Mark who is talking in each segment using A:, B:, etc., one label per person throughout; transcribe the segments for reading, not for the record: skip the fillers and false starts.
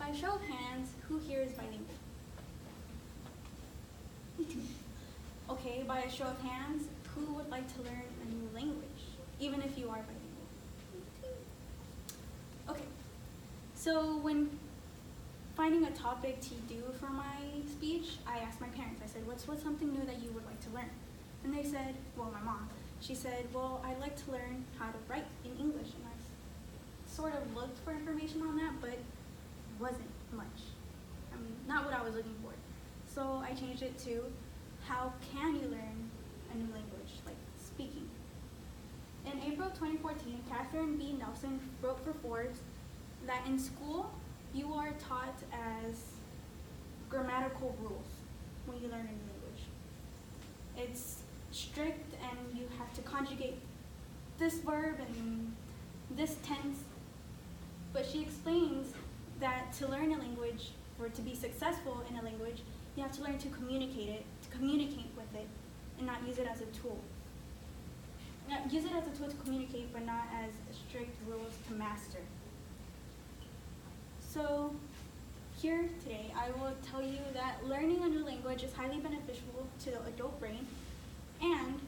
A: by a show of hands, who here is bilingual? Me too. Okay, by a show of hands, who would like to learn a new language, even if you are bilingual? Okay, so when finding a topic to do for my speech, I asked my parents, I said, what's something new that you would like to learn? And they said, well, my mom, she said, well, I'd like to learn how to write in English. And I sort of looked for information on that, but wasn't much. Not what I was looking for. So I changed it to, how can you learn a new language, like speaking? In April 2014, Catherine B. Nelson wrote for Forbes that in school, you are taught as grammatical rules when you learn a new language. It's strict and you have to conjugate this verb and this tense. But she explains that to learn a language, or to be successful in a language, you have to learn to communicate with it, and not use it as a tool. Now, use it as a tool to communicate, but not as strict rules to master. So here today, I will tell you that learning a new language is highly beneficial to the adult brain, and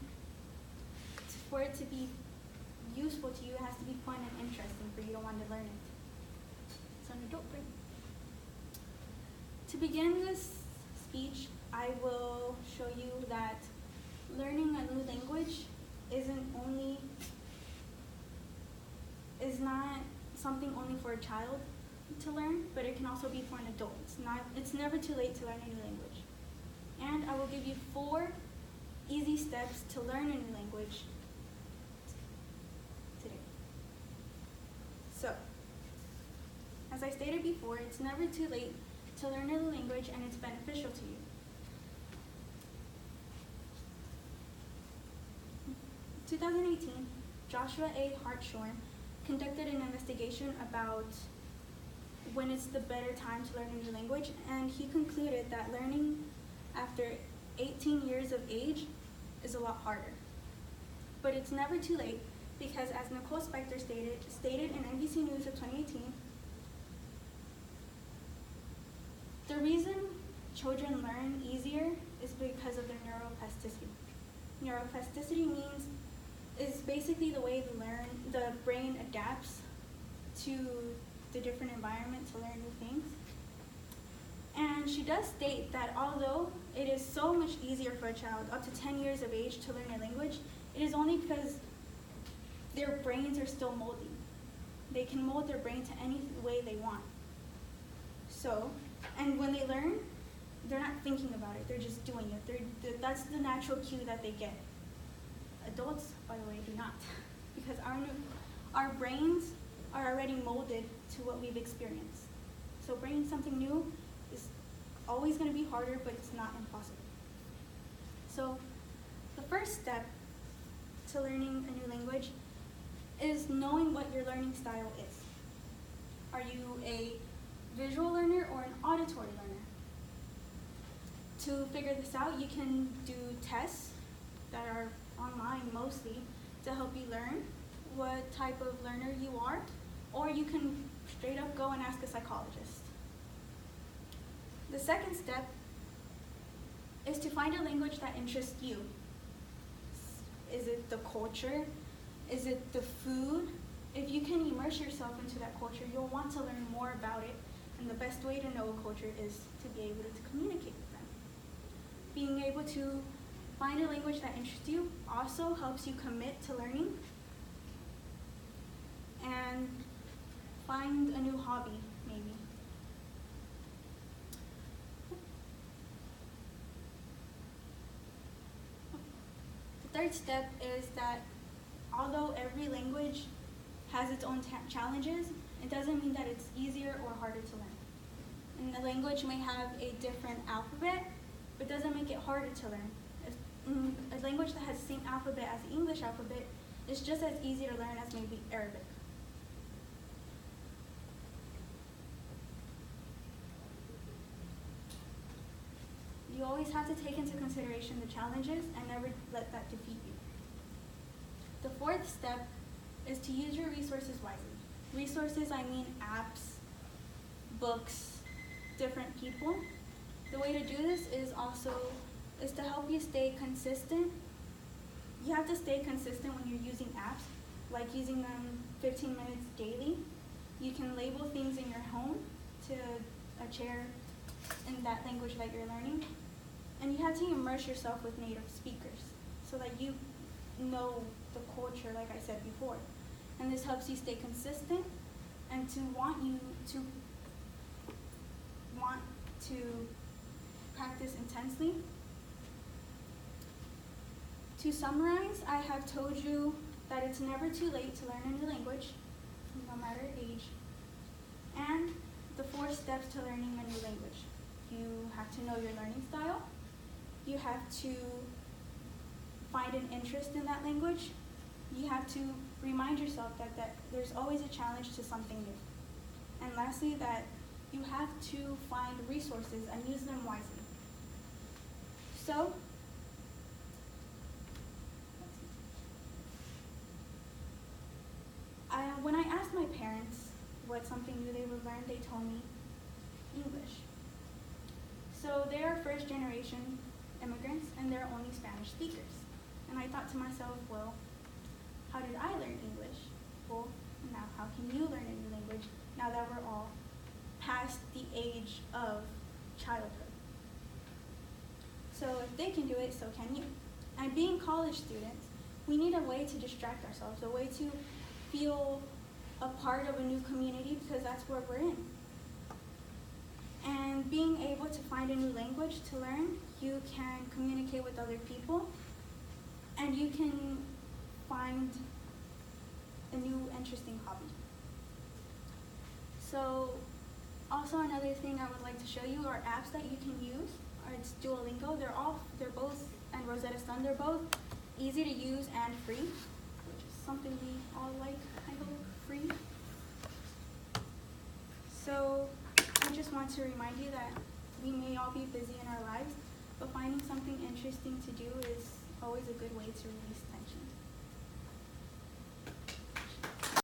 A: for it to be useful to you, it has to be fun and interesting for you to want to learn it. So an adult brain. To begin this speech, I will show you that learning a new language is not something only for a child to learn, but it can also be for an adult. It's never too late to learn a new language. And I will give you 4 easy steps to learn a new language today. So, as I stated before, it's never too late to learn a new language, and it's beneficial to you. In 2018, Joshua A. Hartshorn conducted an investigation about when it's the better time to learn a new language, and he concluded that learning after 18 years of age is a lot harder. But it's never too late, because as Nicole Spector stated in NBC News of 2018, the reason children learn easier is because of their neuroplasticity. Neuroplasticity is basically the way the brain adapts to the different environment to learn new things. And she does state that although it is so much easier for a child up to 10 years of age to learn a language, it is only because their brains are still molding. They can mold their brain to any way they want. So, and when they learn, they're not thinking about it, they're just doing it. That's the natural cue that they get. Adults, by the way, do not, because our brains are already molded to what we've experienced. So bringing something new is always going to be harder, but it's not impossible. So the first step to learning a new language is knowing what your learning style is. Are you a visual learner or an auditory learner? To figure this out, you can do tests that are online mostly to help you learn what type of learner you are, or you can straight up go and ask a psychologist. The second step is to find a language that interests you. Is it the culture? Is it the food? If you can immerse yourself into that culture, you'll want to learn more about it, and the best way to know a culture is to be able to communicate with them. Being able to find a language that interests you also helps you commit to learning, and find a new hobby, maybe. The third step is that although every language has its own challenges, it doesn't mean that it's easier or harder to learn. And the language may have a different alphabet, but doesn't make it harder to learn. A language that has the same alphabet as the English alphabet is just as easy to learn as maybe Arabic. You always have to take into consideration the challenges and never let that defeat you. The fourth step is to use your resources wisely. Resources, I mean apps, books, different people. The way to do this is to help you stay consistent. You have to stay consistent when you're using apps, like using them 15 minutes daily. You can label things in your home to a chair in that language that you're learning. And you have to immerse yourself with native speakers so that you know the culture, like I said before. And this helps you stay consistent and to want to practice intensely. To summarize, I have told you that it's never too late to learn a new language, no matter age, and the 4 steps to learning a new language. You have to know your learning style. You have to find an interest in that language. You have to remind yourself that there's always a challenge to something new. And lastly, that you have to find resources and use them wisely. So, when I asked my parents what something new they would learn, they told me English. So they are first-generation immigrants, and they're only Spanish speakers. And I thought to myself, well, how did I learn English? Well, now how can you learn a new language now that we're all past the age of childhood? So if they can do it, so can you. And being college students, we need a way to distract ourselves, a way to feel a part of a new community, because that's where we're in. And being able to find a new language to learn, you can communicate with other people, and you can find a new interesting hobby. So also another thing I would like to show you are apps that you can use. It's Duolingo. They're both, and Rosetta Stone, they're both easy to use and free, which is something we all like, I hope, free. So I just want to remind you that we may all be busy in our lives, but finding something interesting to do is always a good way to release tension.